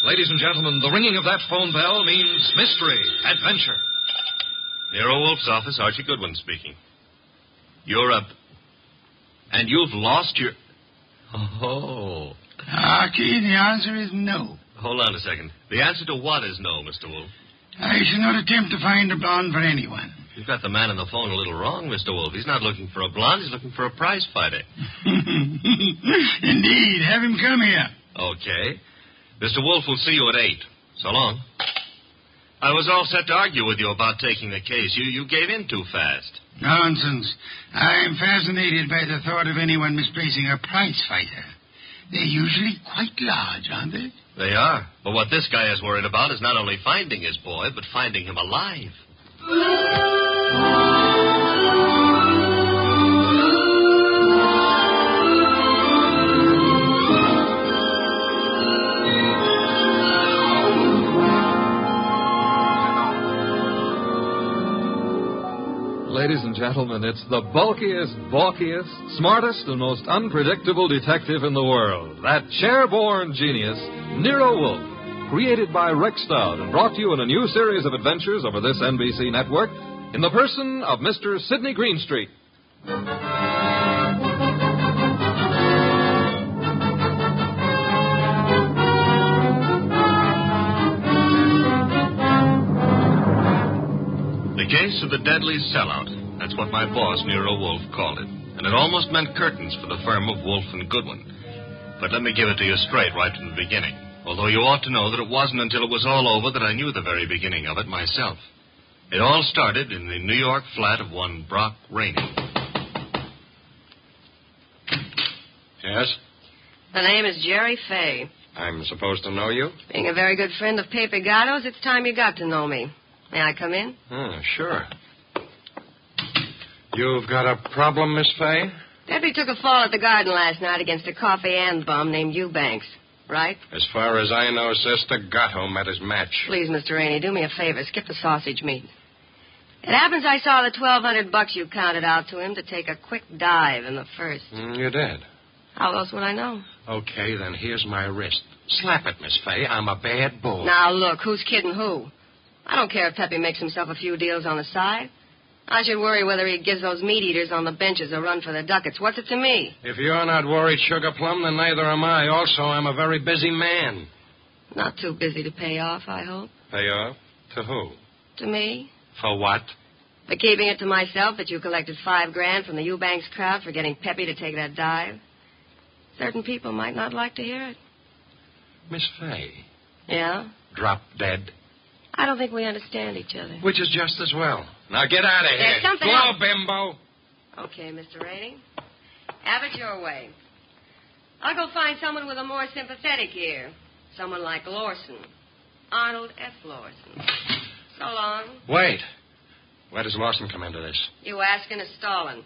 Ladies and gentlemen, the ringing of that phone bell means mystery, adventure. Nero Wolfe's office, Archie Goodwin speaking. You're up. And you've lost your... Oh. Archie, the answer is no. Hold on a second. The answer to what is no, Mr. Wolfe? I shall not attempt to find a blonde for anyone. You've got the man on the phone a little wrong, Mr. Wolfe. He's not looking for a blonde. He's looking for a prize fighter. Indeed. Have him come here. Okay. Mr. Wolfe will see you at 8. So long. I was all set to argue with you about taking the case. You gave in too fast. Nonsense. I am fascinated by the thought of anyone misplacing a prize fighter. They're usually quite large, aren't they? They are. But what this guy is worried about is not only finding his boy, but finding him alive. Ladies and gentlemen, it's the bulkiest, balkiest, smartest, and most unpredictable detective in the world. That chair-born genius, Nero Wolfe, created by Rex Stout and brought to you in a new series of adventures over this NBC network in the person of Mr. Sidney Greenstreet. The case of the deadly sellout. That's what my boss, Nero Wolfe, called it. And it almost meant curtains for the firm of Wolfe and Goodwin. But let me give it to you straight right from the beginning. Although you ought to know that it wasn't until it was all over that I knew the very beginning of it myself. It all started in the New York flat of one Brock Rainey. Yes? The name is Jerry Fay. I'm supposed to know you? Being a very good friend of Pepe Gatto's, it's time you got to know me. May I come in? Sure. You've got a problem, Miss Fay? Pepe took a fall at the garden last night against a coffee and bum named Eubanks, right? As far as I know, Sister Gatto met his match. Please, Mr. Rainey, do me a favor. Skip the sausage meat. It happens I saw the $1,200 you counted out to him to take a quick dive in the first. You did? How else would I know? Okay, then here's my wrist. Slap it, Miss Fay. I'm a bad bull. Now, look, who's kidding who? I don't care if Pepe makes himself a few deals on the side. I should worry whether he gives those meat-eaters on the benches a run for the ducats. What's it to me? If you're not worried, Sugar Plum, then neither am I. Also, I'm a very busy man. Not too busy to pay off, I hope. Pay off? To who? To me. For what? For keeping it to myself that you collected $5,000 from the Eubanks crowd for getting Pepe to take that dive. Certain people might not like to hear it. Miss Fay. Yeah? Drop dead. I don't think we understand each other. Which is just as well. Now get out of here. There's something Go, else. bimbo. Okay, Mr. Rainey. Have it your way. I'll go find someone with a more sympathetic ear. Someone like Lawson. Arnold F. Lawson. So long. Wait. Where does Lawson come into this? You asking is stalling.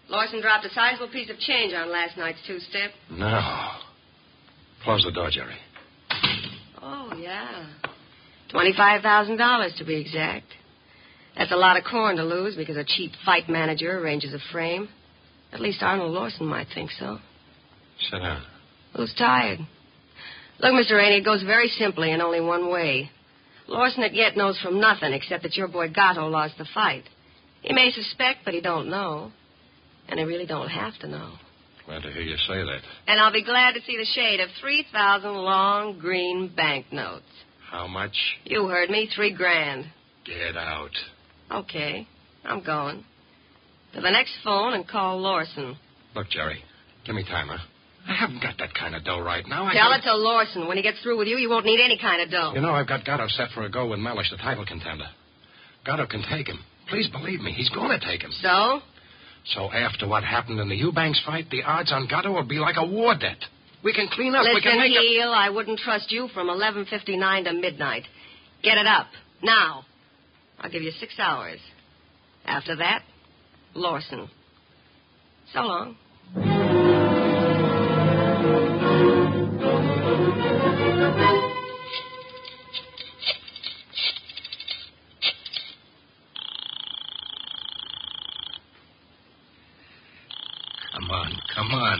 Lawson dropped a sizable piece of change on last night's two-step. No. Close the door, Jerry. Oh, yeah. $25,000 to be exact. That's a lot of corn to lose because a cheap fight manager arranges a frame. At least Arnold Lawson might think so. Sit down. Who's tired? Look, Mr. Rainey, it goes very simply in only one way. Lawson at yet knows from nothing except that your boy Gatto lost the fight. He may suspect, but he don't know. And he really don't have to know. Glad to hear you say that. And I'll be glad to see the shade of 3,000 long green banknotes. How much? You heard me, $3,000. Get out. Okay, I'm going. To the next phone and call Lawson. Look, Jerry, give me time, huh? I haven't got that kind of dough right now. Tell it to Lawson. When he gets through with you, you won't need any kind of dough. You know, I've got Gatto set for a go with Mellish, the title contender. Gatto can take him. Please believe me, he's going to take him. So? So after what happened in the Eubanks fight, the odds on Gatto will be like a war debt. We can clean up. Listen, we can make Heel, I wouldn't trust you from 11:59 to midnight. Get it up. Now. I'll give you 6 hours. After that, Lawson. So long. Come on.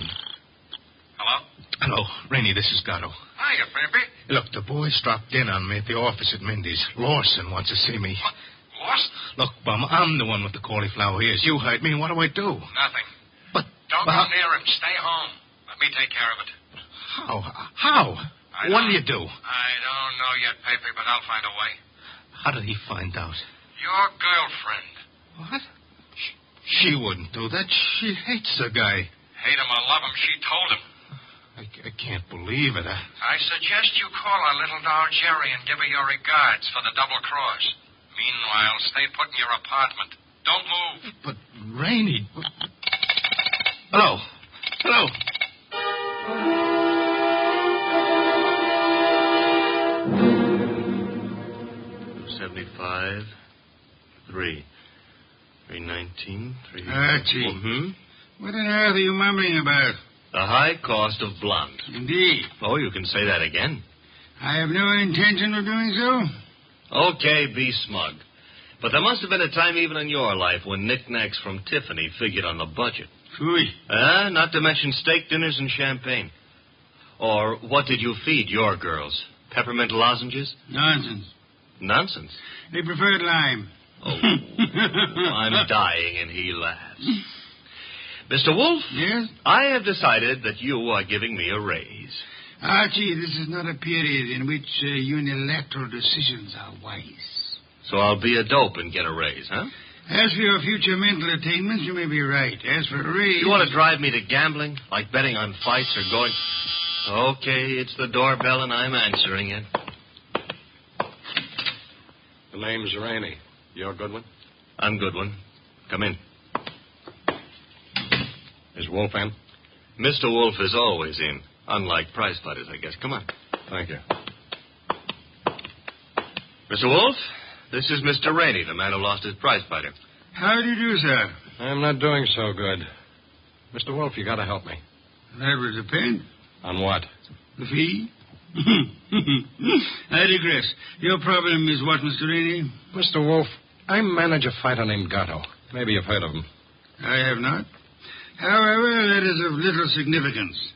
Hello? Hello. Rainey, this is Gatto. Hiya, Pepe. Look, the boys dropped in on me at the office at Mindy's. Lawson wants to see me. What? Lost? Look, Bum, I'm the one with the cauliflower ears. You heard me. What do I do? Nothing. But... Don't go near him. Stay home. Let me take care of it. How? What do you do? I don't know yet, Pepe, but I'll find a way. How did he find out? Your girlfriend. What? She wouldn't do that. She hates the guy. Hate him or love him, she told him. I can't believe it. I suggest you call our little doll Jerry and give her your regards for the double cross. Meanwhile, stay put in your apartment. Don't move. But, Rainey... Hello. 275, 319, 3... Archie. What on earth are you mumbling about? The high cost of blonde. Indeed. Oh, you can say that again. I have no intention of doing so. Okay, be smug. But there must have been a time even in your life when knickknacks from Tiffany figured on the budget. Phooey. Not to mention steak dinners and champagne. Or what did you feed your girls? Peppermint lozenges? Nonsense. They preferred lime. Oh, I'm dying, and he laughs. Mr. Wolfe? Yes? I have decided that you are giving me a raise. Archie, this is not a period in which unilateral decisions are wise. So I'll be a dope and get a raise, huh? As for your future mental attainments, you may be right. As for a raise... You want to drive me to gambling, like betting on fights or going... Okay, it's the doorbell, and I'm answering it. The name's Rainey. You're Goodwin? I'm Goodwin. Come in. Is Wolfe in? Mr. Wolfe is always in. Unlike prize fighters, I guess. Come on. Thank you. Mr. Wolfe, this is Mr. Rainey, the man who lost his prize fighter. How do you do, sir? I'm not doing so good. Mr. Wolfe, you got to help me. That would depend. On what? The fee? I digress. Your problem is what, Mr. Rainey? Mr. Wolfe, I manage a fighter named Gatto. Maybe you've heard of him. I have not. However, that is of little significance.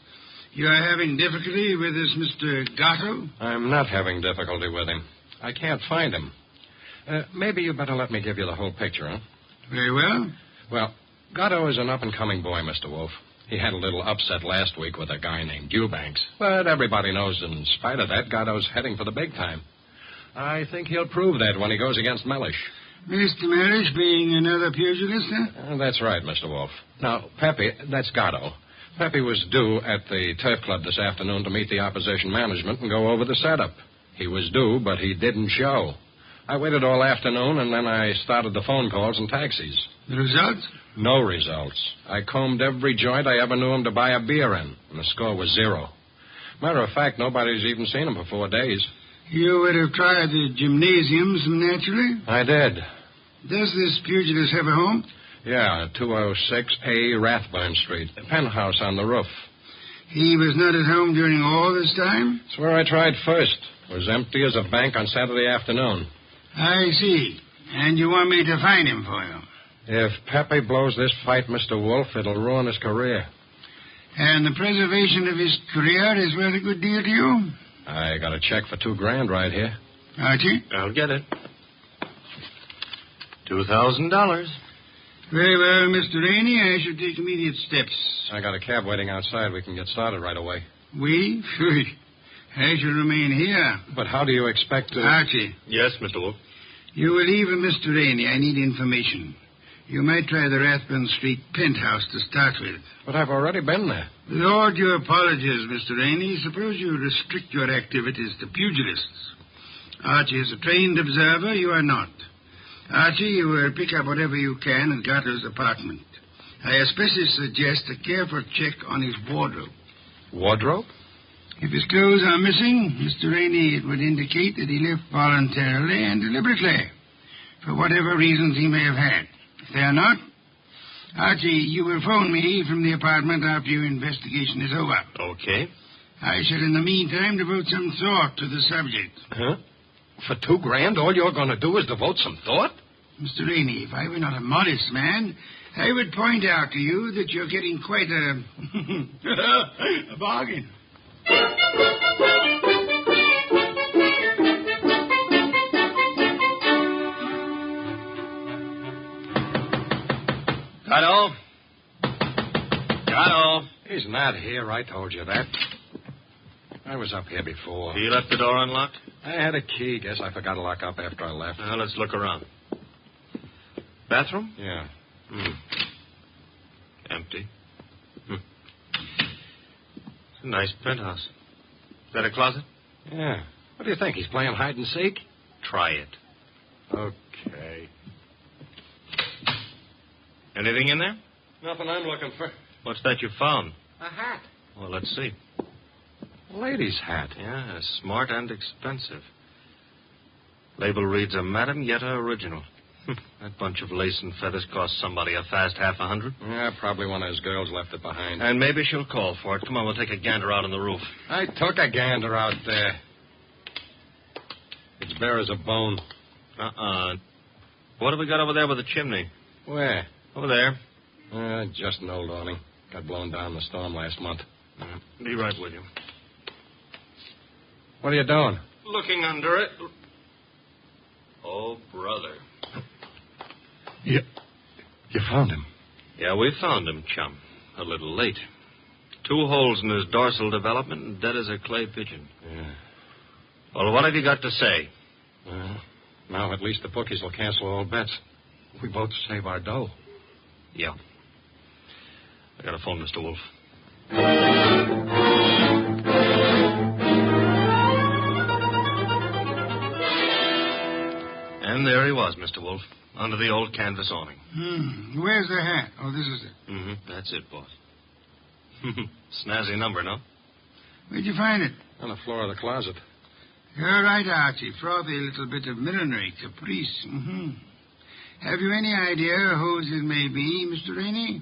You are having difficulty with this Mr. Gatto? I'm not having difficulty with him. I can't find him. Maybe you better let me give you the whole picture, huh? Very well. Well, Gatto is an up-and-coming boy, Mr. Wolfe. He had a little upset last week with a guy named Eubanks. But everybody knows in spite of that, Gatto's heading for the big time. I think he'll prove that when he goes against Mellish. Mr. Mellish being another pugilist, huh? That's right, Mr. Wolfe. Now, Pepe, that's Gatto. Pepe was due at the turf club this afternoon to meet the opposition management and go over the setup. He was due, but he didn't show. I waited all afternoon, and then I started the phone calls and taxis. The results? No results. I combed every joint I ever knew him to buy a beer in, and the score was 0. Matter of fact, nobody's even seen him for 4 days. You would have tried the gymnasiums, naturally? I did. Does this pugilist have a home? Yeah, 206A Rathburn Street. A penthouse on the roof. He was not at home during all this time? It's where I tried first. It was empty as a bank on Saturday afternoon. I see. And you want me to find him for you? If Pepe blows this fight, Mr. Wolfe, it'll ruin his career. And the preservation of his career is worth a good deal to you? I got a check for $2,000 right here. Archie? I'll get it. $2,000. Very well, Mr. Rainey. I shall take immediate steps. I got a cab waiting outside. We can get started right away. We? I shall remain here. But how do you expect to... Archie. Yes, Mr. Wolfe. You will leave with Mr. Rainey. I need information. You might try the Rathburn Street penthouse to start with. But I've already been there. With all due apologies, Mr. Rainey, suppose you restrict your activities to pugilists. Archie is a trained observer. You are not. Archie, you will pick up whatever you can at Gatto's apartment. I especially suggest a careful check on his wardrobe. Wardrobe? If his clothes are missing, Mr. Rainey, it would indicate that he left voluntarily and deliberately, for whatever reasons he may have had. If they are not, Archie, you will phone me from the apartment after your investigation is over. Okay. I shall, in the meantime, devote some thought to the subject. Huh? For $2,000, all you're going to do is devote some thought? Mr. Rainey, if I were not a modest man, I would point out to you that you're getting quite a bargain. Gatto? Gatto? He's not here. I told you that. I was up here before. You left the door unlocked? I had a key. Guess I forgot to lock up after I left. Now, let's look around. Bathroom? Yeah. Empty. It's a nice penthouse. Is that a closet? Yeah. What do you think? He's playing hide and seek? Try it. Okay. Anything in there? Nothing I'm looking for. What's that you found? A hat. Well, let's see. A lady's hat. Yeah, smart and expensive. Label reads a Madame Yetta original. That bunch of lace and feathers cost somebody a fast $50. Yeah, probably one of his girls left it behind. And maybe she'll call for it. Come on, we'll take a gander out on the roof. I took a gander out there. It's bare as a bone. What have we got over there with the chimney? Where? Over there. Just an old awning. Got blown down in the storm last month. Be right with you. What are you doing? Looking under it. Oh, brother. You found him? Yeah, we found him, chum. A little late. 2 holes in his dorsal development and dead as a clay pigeon. Yeah. Well, what have you got to say? Well, now at least the bookies will cancel all bets. We both save our dough. Yeah. I got a phone, Mr. Wolfe. And there he was, Mr. Wolfe, under the old canvas awning. Where's the hat? Oh, this is it. That's it, boss. Snazzy number, no? Where'd you find it? On the floor of the closet. You're right, Archie. Frothy little bit of millinery caprice. Have you any idea whose it may be, Mr. Rainey?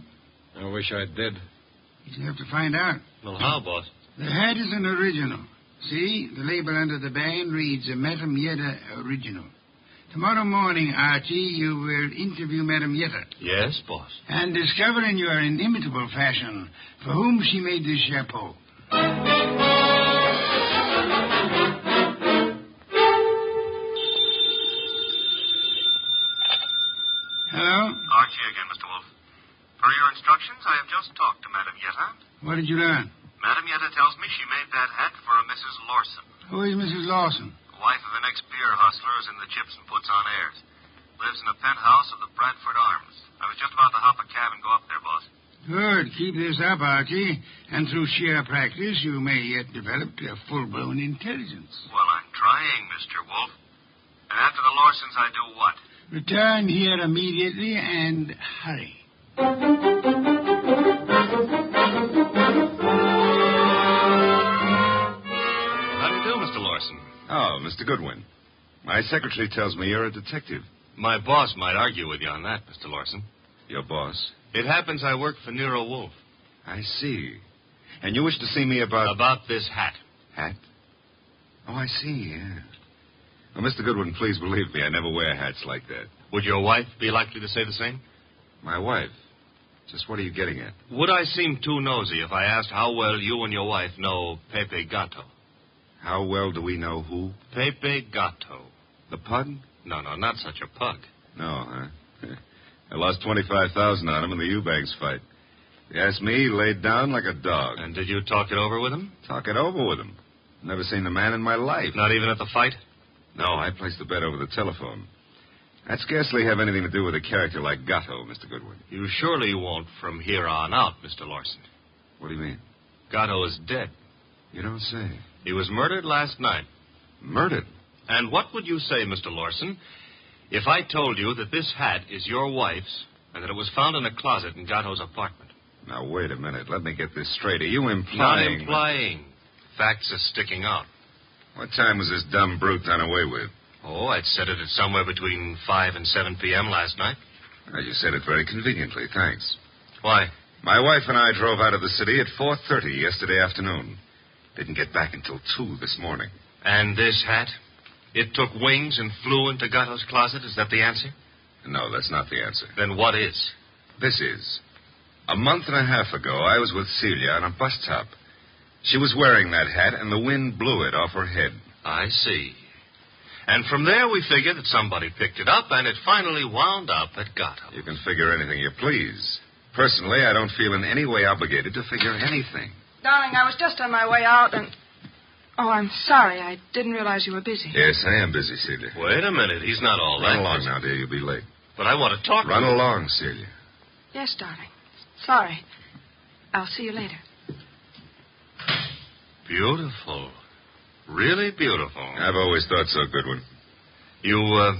I wish I did. You'll have to find out. Well, how, boss? The hat is an original. See, the label under the band reads a Madame Yetta original. Tomorrow morning, Archie, you will interview Madame Yetta. Yes, boss. And discover in your inimitable fashion for whom she made this chapeau. Hello? Archie again, Mr. Wolfe. Per your instructions, I have just talked to Madame Yetta. What did you learn? Madame Yetta tells me she made that hat for a Mrs. Lawson. Who is Mrs. Lawson? Wife of an ex-beer hustler who's in the chips and puts on airs. Lives in a penthouse of the Bradford Arms. I was just about to hop a cab and go up there, boss. Good. Keep this up, Archie. And through sheer practice, you may yet develop a full-blown intelligence. Well, I'm trying, Mr. Wolfe. And after the Lawsons, I do what? Return here immediately and hurry. How do you do, Mr. Lawson? Oh, Mr. Goodwin. My secretary tells me you're a detective. My boss might argue with you on that, Mr. Lawson. Your boss? It happens I work for Nero Wolfe. I see. And you wish to see me about... About this hat. Hat? Oh, I see, yeah. Well, Mr. Goodwin, please believe me, I never wear hats like that. Would your wife be likely to say the same? My wife? Just what are you getting at? Would I seem too nosy if I asked how well you and your wife know Pepe Gato? How well do we know who? Pepe Gato. The pug? No, not such a pug. No, huh? I lost $25,000 on him in the Eubanks fight. If you ask me, he laid down like a dog. And did you talk it over with him? Talk it over with him. Never seen the man in my life. Not even at the fight? No, I placed the bet over the telephone. That scarcely have anything to do with a character like Gatto, Mr. Goodwin. You surely won't from here on out, Mr. Lawson. What do you mean? Gatto is dead. You don't say. He was murdered last night. Murdered? And what would you say, Mr. Lawson, if I told you that this hat is your wife's and that it was found in a closet in Gatto's apartment? Now, wait a minute. Let me get this straight. Are you implying... Not implying. Facts are sticking out. What time was this dumb brute done away with? Oh, I'd set it at somewhere between 5 and 7 p.m. last night. Well, you said it very conveniently. Thanks. Why? My wife and I drove out of the city at 4:30 yesterday afternoon. Didn't get back until 2 this morning. And this hat? It took wings and flew into Gatto's closet? Is that the answer? No, that's not the answer. Then what is? This is. A month and a half ago, I was with Celia on a bus top. She was wearing that hat, and the wind blew it off her head. I see. And from there, we figured that somebody picked it up, and it finally wound up at Gatto. You can figure anything you please. Personally, I don't feel in any way obligated to figure anything. Darling, I was just on my way out and... Oh, I'm sorry. I didn't realize you were busy. Yes, I am busy, Celia. Wait a minute. He's not all that. Run along now, dear. You'll be late. But I want to talk Run to him. along, Celia. Yes, darling. Sorry. I'll see you later. Beautiful. Really beautiful. I've always thought so, Goodwin. You,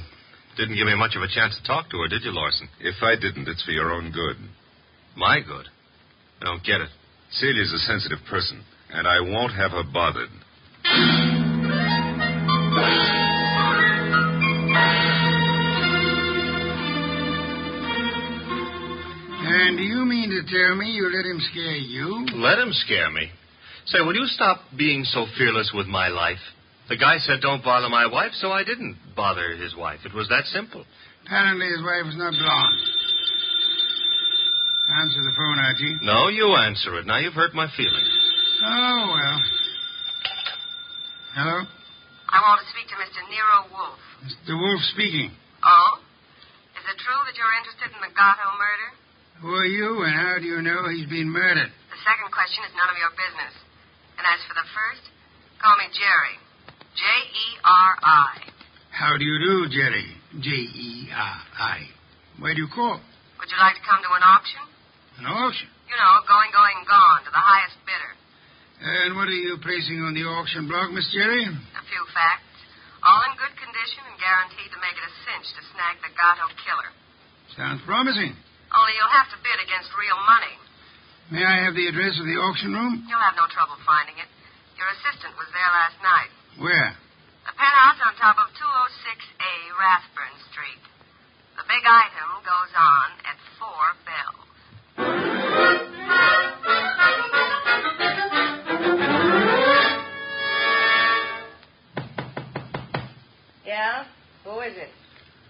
didn't give me much of a chance to talk to her, did you, Larson? If I didn't, it's for your own good. My good? I don't get it. Celia's a sensitive person, and I won't have her bothered. And do you mean to tell me you let him scare you? Let him scare me. Say, will you stop being so fearless with my life? The guy said don't bother my wife, so I didn't bother his wife. It was that simple. Apparently his wife is not blonde. Answer the phone, Archie. No, you answer it. Now you've hurt my feelings. Oh, well. Hello? I want to speak to Mr. Nero Wolfe. Mr. Wolfe speaking. Oh? Is it true that you're interested in the Gatto murder? Who are you, and how do you know he's been murdered? The second question is none of your business. And as for the first, call me Jerry. Jerry. How do you do, Jerry? Jerry. Where do you call? Would you like to come to an auction? An auction? You know, going, gone, to the highest bidder. And what are you placing on the auction block, Miss Jerry? A few facts. All in good condition and guaranteed to make it a cinch to snag the Gatto killer. Sounds promising. Only you'll have to bid against real money. May I have the address of the auction room? You'll have no trouble finding it. Your assistant was there last night. Where? The penthouse on top of 206A Rathburn Street. The big item goes on at 4 bells. Yeah? Who is it?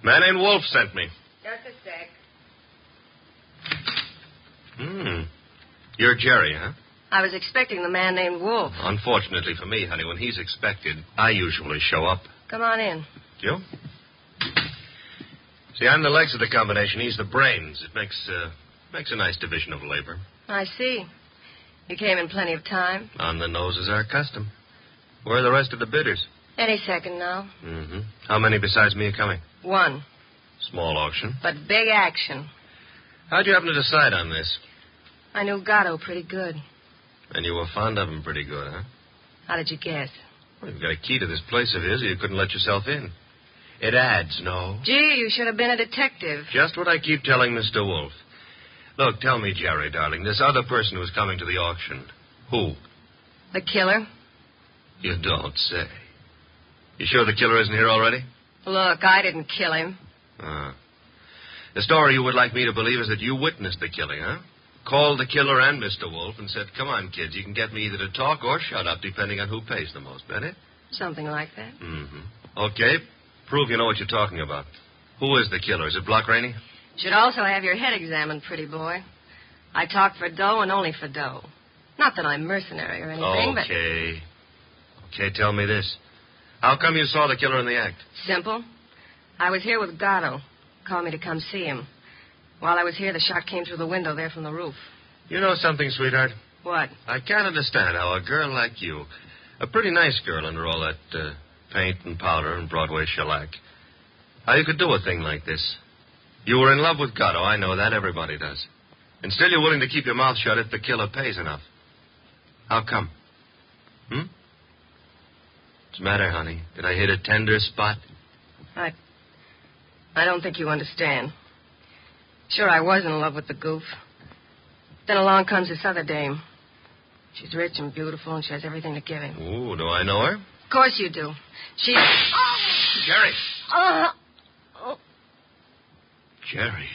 Man named Wolf sent me. Just a sec. You're Jerry, huh? I was expecting the man named Wolfe. Unfortunately for me, honey, when he's expected, I usually show up. Come on in. You? See, I'm the legs of the combination. He's the brains. It makes a nice division of labor. I see. You came in plenty of time. On the nose is our custom. Where are the rest of the bidders? Any second now. Mm-hmm. How many besides me are coming? One. Small auction. But big action. How'd you happen to decide on this? I knew Gatto pretty good. And you were fond of him pretty good, huh? How did you guess? Well, you've got a key to this place of his, or you couldn't let yourself in. It adds, no? Gee, you should have been a detective. Just what I keep telling Mr. Wolfe. Look, tell me, Jerry, darling, this other person who's coming to the auction, who? The killer? You don't say. You sure the killer isn't here already? Look, I didn't kill him. The story you would like me to believe is that you witnessed the killing, huh? Called the killer and Mr. Wolfe and said, come on, kids, you can get me either to talk or shut up, depending on who pays the most, Betty? Something like that. Mm-hmm. Okay, prove you know what you're talking about. Who is the killer? Is it Block Rainey? Should also have your head examined, pretty boy. I talk for dough and only for dough. Not that I'm mercenary or anything, Okay, tell me this. How come you saw the killer in the act? Simple. I was here with Gatto. Called me to come see him. While I was here, the shot came through the window there from the roof. You know something, sweetheart? What? I can't understand how a girl like you, a pretty nice girl under all that paint and powder and Broadway shellac, how you could do a thing like this. You were in love with Gatto, I know that. Everybody does. And still you're willing to keep your mouth shut if the killer pays enough. How come? What's the matter, honey? Did I hit a tender spot? I don't think you understand. Sure, I was in love with the goof. Then along comes this other dame. She's rich and beautiful, and she has everything to give him. Ooh, do I know her? Of course you do. She's... Jerry. Oh. Jerry.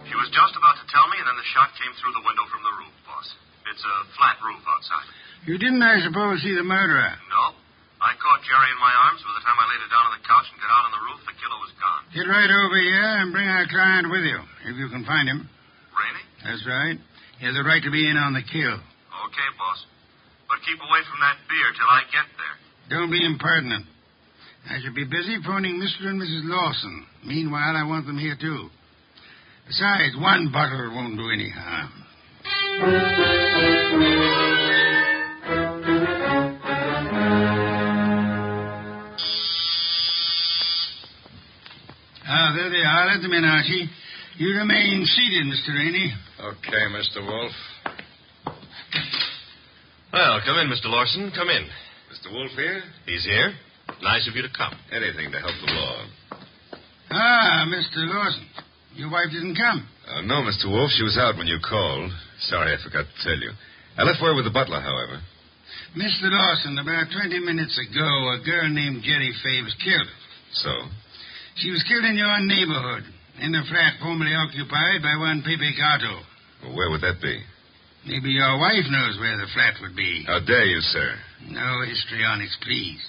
She was just about to tell me, and then the shot came through the window from the roof, boss. It's a flat roof outside. You didn't, I suppose, see the murderer? No. I caught Jerry in my arms. By the time I laid her down on the couch and got out on the roof, the killer was gone. Get right over here and bring our client with you, if you can find him. Rainey? That's right. He has a right to be in on the kill. Okay, boss. But keep away from that beer till I get there. Don't be impertinent. I shall be busy phoning Mr. and Mrs. Lawson. Meanwhile, I want them here, too. Besides, one bottle won't do any harm. There they are. Let them in, Archie. You remain seated, Mr. Rainey. Okay, Mr. Wolfe. Well, come in, Mr. Lawson. Come in. Mr. Wolfe here? He's here. Nice of you to come. Anything to help the law. Mr. Lawson. Your wife didn't come. No, Mr. Wolfe. She was out when you called. Sorry, I forgot to tell you. I left word with the butler, however. Mr. Lawson, about 20 minutes ago, a girl named Jerry Fay was killed. So? She was killed in your neighborhood, in a flat formerly occupied by one Pepe Gato. Well, where would that be? Maybe your wife knows where the flat would be. How dare you, sir? No histrionics, please.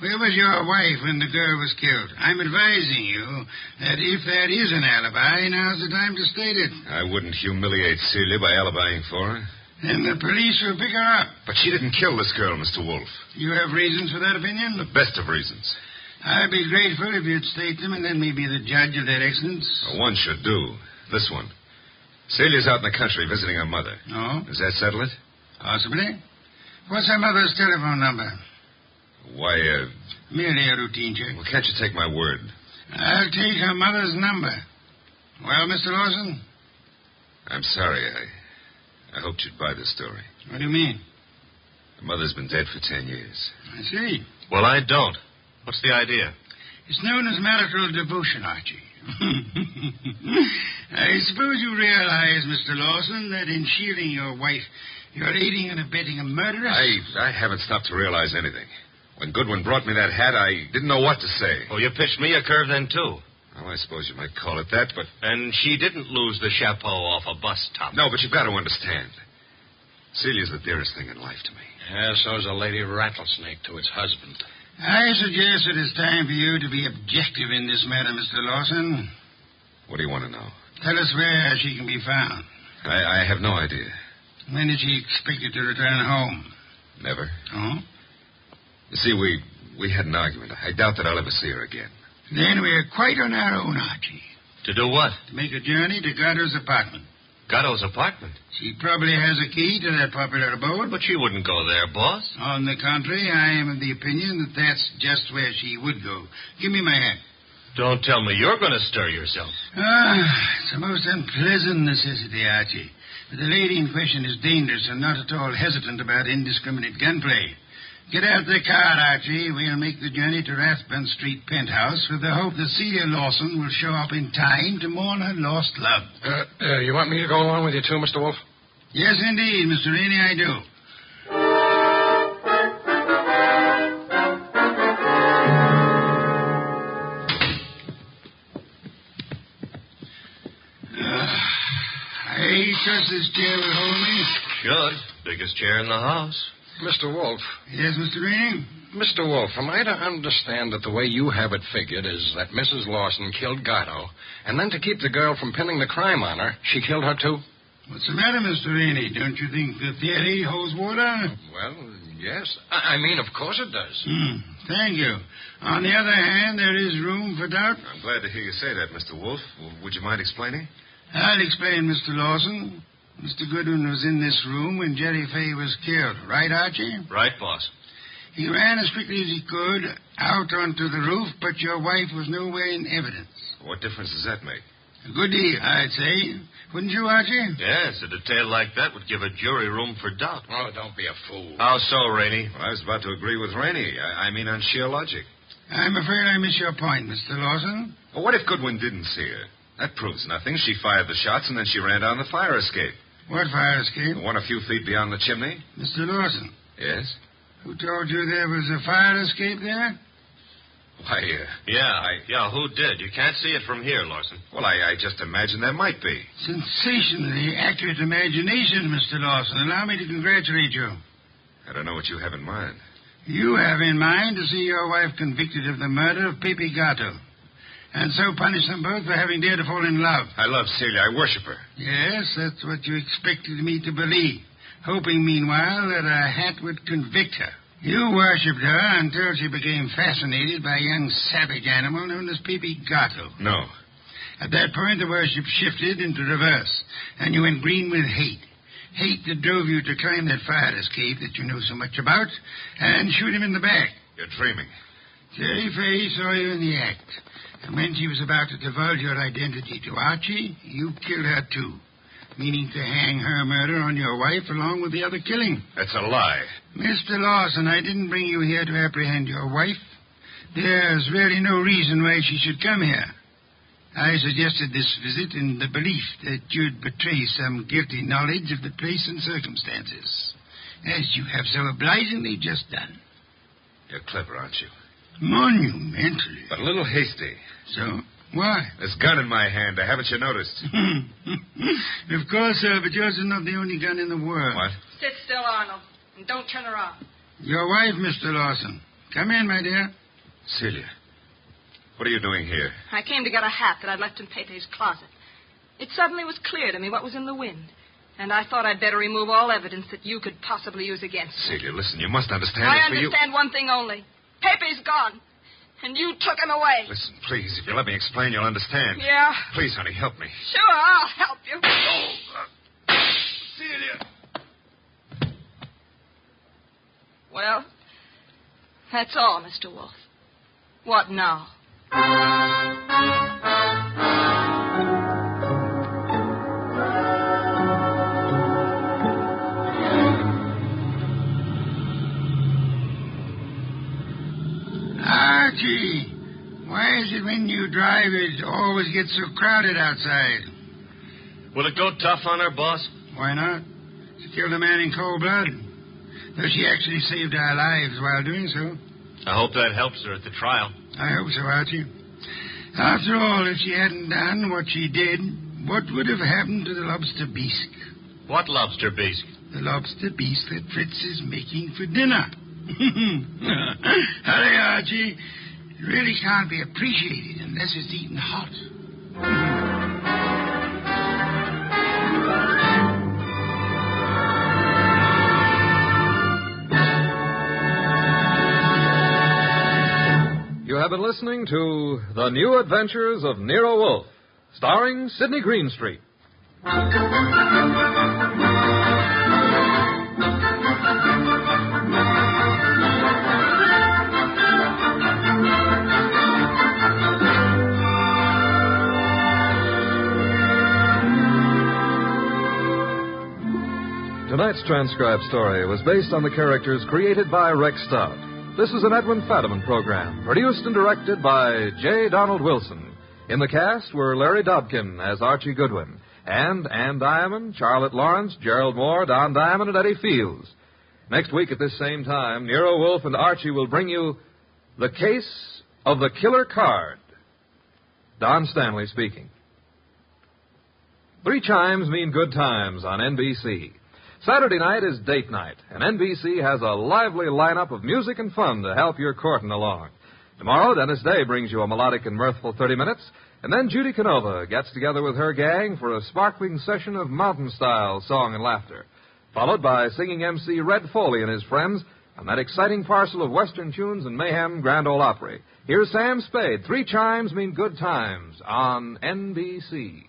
Where was your wife when the girl was killed? I'm advising you that if there is an alibi, now's the time to state it. I wouldn't humiliate Celia by alibying for her. And the police will pick her up. But she didn't kill this girl, Mr. Wolfe. You have reasons for that opinion? The best of reasons. I'd be grateful if you'd state them and let me be the judge of their excellence. One should do. This one. Celia's out in the country visiting her mother. Oh? Does that settle it? Possibly. What's her mother's telephone number? Why, Merely a routine check. well, can't you take my word? I'll take her mother's number. Well, Mr. Lawson? I'm sorry. I hoped you'd buy this story. What do you mean? Her mother's been dead for 10 years. I see. Well, I don't. What's the idea? It's known as marital devotion, Archie. I suppose you realize, Mr. Lawson, that in shielding your wife, you're aiding and abetting a murderess? I haven't stopped to realize anything. When Goodwin brought me that hat, I didn't know what to say. Oh, you pitched me a curve then, too. Well, I suppose you might call it that, but... And she didn't lose the chapeau off a bus top. No, but you've got to understand. Celia's the dearest thing in life to me. Yeah, so's a lady rattlesnake to its husband. I suggest it is time for you to be objective in this matter, Mr. Lawson. What do you want to know? Tell us where she can be found. I have no idea. When is she expected to return home? Never. Oh? You see, we had an argument. I doubt that I'll ever see her again. Then we're quite on our own, Archie. To do what? To make a journey to Gatto's apartment. Gatto's apartment? She probably has a key to that popular abode. But she wouldn't go there, boss. On the contrary, I am of the opinion that that's just where she would go. Give me my hat. Don't tell me you're going to stir yourself. It's a most unpleasant necessity, Archie. But the lady in question is dangerous and not at all hesitant about indiscriminate gunplay. Get out the car, Archie. We'll make the journey to Rathbun Street penthouse with the hope that Celia Lawson will show up in time to mourn her lost love. You want me to go along with you, too, Mr. Wolfe? Yes, indeed, Mr. Rainey, I do. I trust this chair will hold me. Should. Biggest chair in the house. Mr. Wolfe. Yes, Mr. Rainey? Mr. Wolfe, am I to understand that the way you have it figured is that Mrs. Lawson killed Gatto, and then to keep the girl from pinning the crime on her, she killed her, too? What's the matter, Mr. Rainey? Don't you think the theory holds water? Well, yes. I mean, of course it does. Thank you. On the other hand, there is room for doubt. I'm glad to hear you say that, Mr. Wolfe. Would you mind explaining? I'll explain, Mr. Lawson. Mr. Goodwin was in this room when Jerry Fay was killed. Right, Archie? Right, boss. He ran as quickly as he could out onto the roof, but your wife was nowhere in evidence. What difference does that make? A good deal, I'd say. Wouldn't you, Archie? Yes, a detail like that would give a jury room for doubt. Oh, don't be a fool. How so, Rainey? Well, I was about to agree with Rainey. I mean on sheer logic. I'm afraid I miss your point, Mr. Lawson. Well, what if Goodwin didn't see her? That proves nothing. She fired the shots, and then she ran down the fire escape. What fire escape? The one a few feet beyond the chimney. Mr. Lawson. Yes? Who told you there was a fire escape there? Why, Yeah, who did? You can't see it from here, Lawson. Well, I just imagined there might be. Sensationally accurate imagination, Mr. Lawson. Allow me to congratulate you. I don't know what you have in mind. You have in mind to see your wife convicted of the murder of Pepe Gato, and so punish them both for having dared to fall in love. I love Celia. I worship her. Yes, that's what you expected me to believe, hoping, meanwhile, that a hat would convict her. You worshipped her until she became fascinated by a young savage animal known as Pepe Gato. No. At that point, the worship shifted into reverse, and you went green with hate. Hate that drove you to climb that fire escape that you know so much about and shoot him in the back. You're dreaming. Jerry Fay saw you in the act. And when she was about to divulge your identity to Archie, you killed her too, meaning to hang her murder on your wife along with the other killing. That's a lie. Mr. Lawson, I didn't bring you here to apprehend your wife. There's really no reason why she should come here. I suggested this visit in the belief that you'd betray some guilty knowledge of the place and circumstances, as you have so obligingly just done. You're clever, aren't you? Monumentally. But a little hasty. So? Why? This gun in my hand. Haven't you noticed? Of course, sir, but yours is not the only gun in the world. What? Sit still, Arnold, and don't turn around. Your wife, Mr. Lawson. Come in, my dear. Celia, what are you doing here? I came to get a hat that I'd left in Pepe's closet. It suddenly was clear to me what was in the wind, and I thought I'd better remove all evidence that you could possibly use against me. Celia, listen, you must understand I it's for you. understand one thing only. Pepe's gone, and you took him away. Listen, please, if you let me explain, you'll understand. Yeah. Please, honey, help me. Sure, I'll help you. Celia! Well, that's all, Mr. Wolfe. What now? Archie, why is it when you drive it always gets so crowded outside? Will it go tough on her, boss? Why not? She killed a man in cold blood. Though she actually saved our lives while doing so. I hope that helps her at the trial. I hope so, Archie. After all, if she hadn't done what she did, what would have happened to the lobster bisque? What lobster bisque? The lobster bisque that Fritz is making for dinner. Hurry, Archie. It really can't be appreciated unless it's eaten hot. You have been listening to The New Adventures of Nero Wolfe, starring Sidney Greenstreet. Tonight's transcribed story was based on the characters created by Rex Stout. This is an Edwin Fadiman program, produced and directed by J. Donald Wilson. In the cast were Larry Dobkin as Archie Goodwin, and Ann Diamond, Charlotte Lawrence, Gerald Moore, Don Diamond, and Eddie Fields. Next week at this same time, Nero Wolfe and Archie will bring you The Case of the Killer Card. Don Stanley speaking. 3 chimes mean good times on NBC. Saturday night is date night, and NBC has a lively lineup of music and fun to help your courting along. Tomorrow, Dennis Day brings you a melodic and mirthful 30 minutes, and then Judy Canova gets together with her gang for a sparkling session of mountain-style song and laughter, followed by singing MC Red Foley and his friends on that exciting parcel of Western tunes and mayhem Grand Ole Opry. Here's Sam Spade. 3 chimes mean good times on NBC.